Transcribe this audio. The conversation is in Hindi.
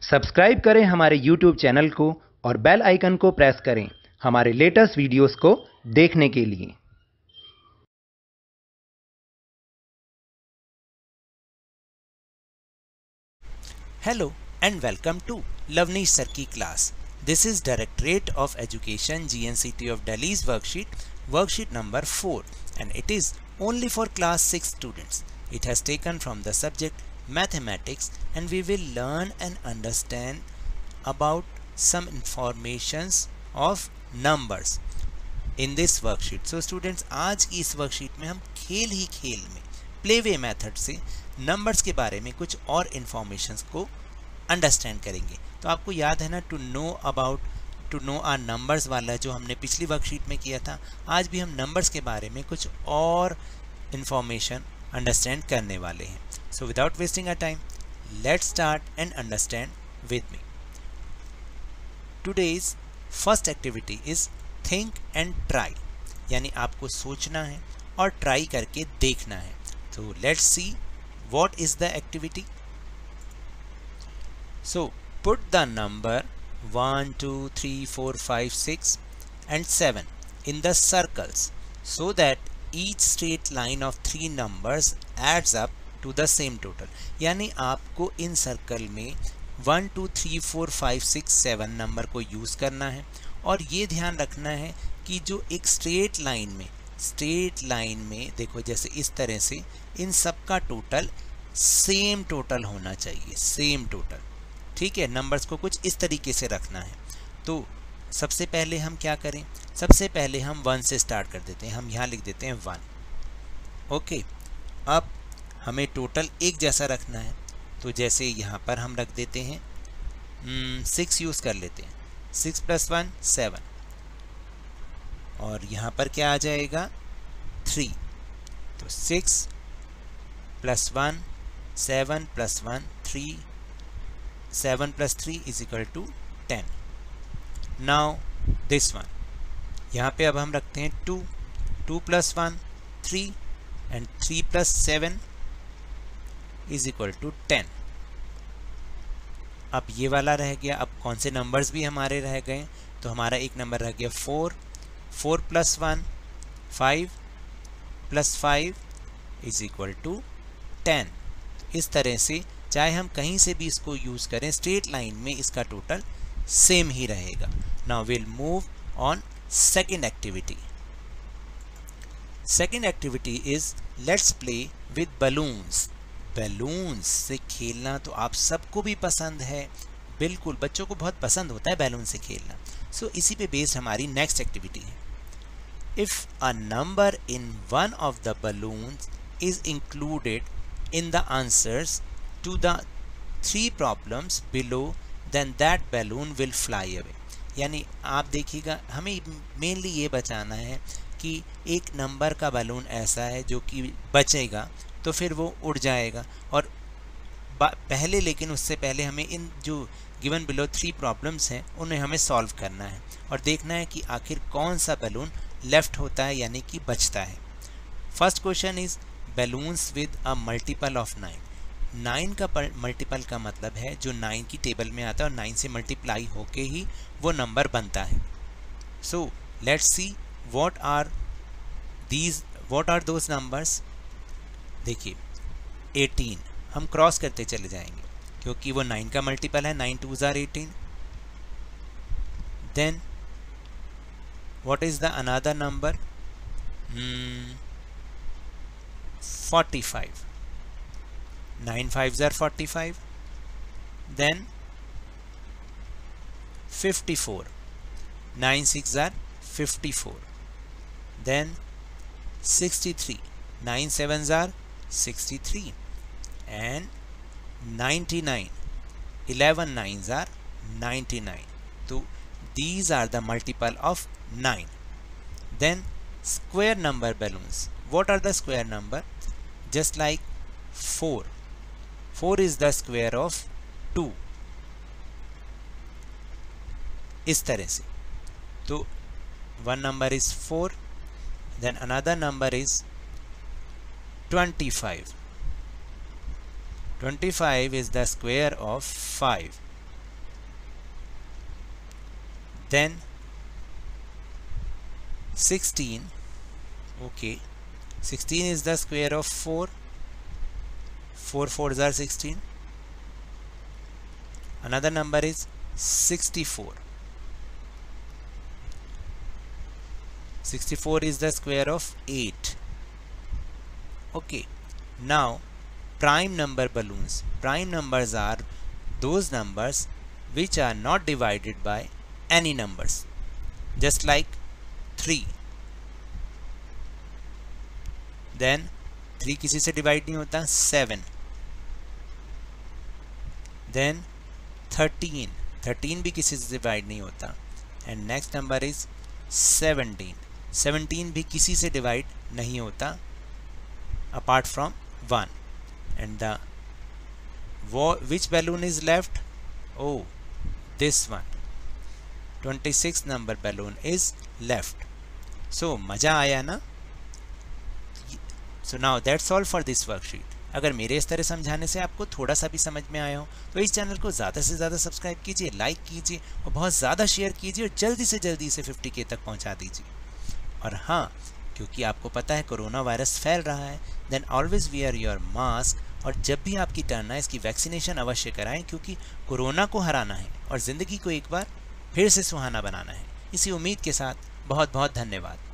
सब्सक्राइब करें हमारे YouTube चैनल को और बेल आइकन को प्रेस करें हमारे लेटेस्ट वीडियोस को देखने के लिए। Hello and welcome to Lavnish Sir की class. This is Directorate of Education GNCT of Delhi's worksheet number 4, and it is only for class 6 students. It has taken from the subject mathematics, and we will learn and understand about some informations of numbers in this worksheet. So students, आज की इस worksheet में हम खेल में प्लेवे मेथड से नंबर्स के बारे में कुछ और इन्फॉर्मेशंस को अंडरस्टैंड करेंगे। तो आपको याद है ना, टू नो आर नंबर्स वाला जो हमने पिछली वर्कशीट में किया था। आज भी हम नंबर्स के बारे में कुछ और इन्फॉर्मेशन अंडरस्टैंड करने वाले हैं। So without wasting a time, let's start and understand with me. Today's first activity is think and try, यानी आपको सोचना है और ट्राई करके देखना है। So let's see what is the activity. So put the number 1, 2, 3, 4, 5, 6 and 7 in the circles so that each straight line of 3 numbers adds up to the same total. यानी आपको इन सर्कल में 1, 2, 3, 4, 5, 6, 7 नंबर को यूज़ करना है और ये ध्यान रखना है कि जो एक स्ट्रेट लाइन में देखो, जैसे इस तरह से इन सब का टोटल सेम टोटल होना चाहिए, सेम टोटल। ठीक है, नंबर्स को कुछ इस तरीके से रखना है। तो सबसे पहले हम क्या करें, सबसे पहले हम 1 से स्टार्ट कर देते हैं। हम यहाँ लिख देते हैं 1। ओके, अब हमें टोटल एक जैसा रखना है, तो जैसे यहाँ पर हम रख देते हैं 6 यूज़ कर लेते हैं। 6 + 1 7, और यहाँ पर क्या आ जाएगा 3। तो 6 + 1 7 + 1 3, 7 + 3 = 10। नाउ दिस वन, यहाँ पे अब हम रखते हैं 2 + 1 3 एंड 3 + 7 = 10। अब ये वाला रह गया। अब कौन से नंबर्स भी हमारे रह गए, तो हमारा एक नंबर रह गया 4 + 1 5 + 5 = 10। इस तरह से चाहे हम कहीं से भी इसको यूज़ करें, स्ट्रेट लाइन में इसका टोटल सेम ही रहेगा। Now will move on second activity. Second activity is let's play with balloons. Balloons से खेलना तो आप सबको भी पसंद है, बिल्कुल बच्चों को बहुत पसंद होता है बैलून से खेलना। सो इसी पे बेस्ड हमारी नेक्स्ट एक्टिविटी है। If a number in one of the balloons is included in the answers to the 3 problems below, then that balloon will fly away. यानी आप देखिएगा, हमें मेनली ये बचाना है कि एक नंबर का बैलून ऐसा है जो कि बचेगा, तो फिर वो उड़ जाएगा। और पहले, लेकिन उससे पहले हमें इन जो गिवन बिलो 3 प्रॉब्लम्स हैं उन्हें हमें सॉल्व करना है और देखना है कि आखिर कौन सा बैलून लेफ्ट होता है, यानी कि बचता है। First question is balloons with a multiple of 9। 9 का मल्टीपल का मतलब है जो 9 की टेबल में आता है और 9 से मल्टीप्लाई होके ही वो नंबर बनता है। So let's see what are those numbers. देखिए 18 हम क्रॉस करते चले जाएंगे क्योंकि वो 9 का मल्टीपल है। 9 2s are 18। Then what is the another number? 45। 9 5s are 45। then 54। 9 6s are 54। then 63। 9 7s are 63 and 99। 11 9s are 99। तो these are the multiple of 9. Then square number balloons. What are the square number? Just like 4. 4 is the square of 2. इस तरह से। तो one number is 4, then another number is 25. 25 is the square of 5. then 16. Okay, 16 is the square of 4. 4 4s are 16. Another number is 64. 64 is the square of 8. Okay, now prime number balloons. Prime numbers are those numbers which are not divided by any numbers, just like 3. Then 3 किसी से डिवाइड नहीं होता. 7. Then 13. 13 भी किसी से डिवाइड नहीं होता. And next number is 17. 17 भी किसी से डिवाइड नहीं होता apart from 1. And the which balloon is left? Oh, this one. 26 number balloon is left. So मजा आया ना? So now that's all for this worksheet. अगर मेरे इस तरह समझाने से आपको थोड़ा सा भी समझ में आया हो तो इस चैनल को ज़्यादा से ज़्यादा सब्सक्राइब कीजिए, लाइक कीजिए और बहुत ज़्यादा शेयर कीजिए और जल्दी से जल्दी इसे 50K तक पहुंचा दीजिए. और हाँ, क्योंकि आपको पता है कोरोना वायरस फैल रहा है, then always wear your mask. और जब भी आपकी टर्न आए इसकी वैक्सीनेशन अवश्य कराएं, क्योंकि कोरोना को हराना है और ज़िंदगी को एक बार फिर से सुहाना बनाना है. इसी उम्मीद के साथ बहुत बहुत धन्यवाद.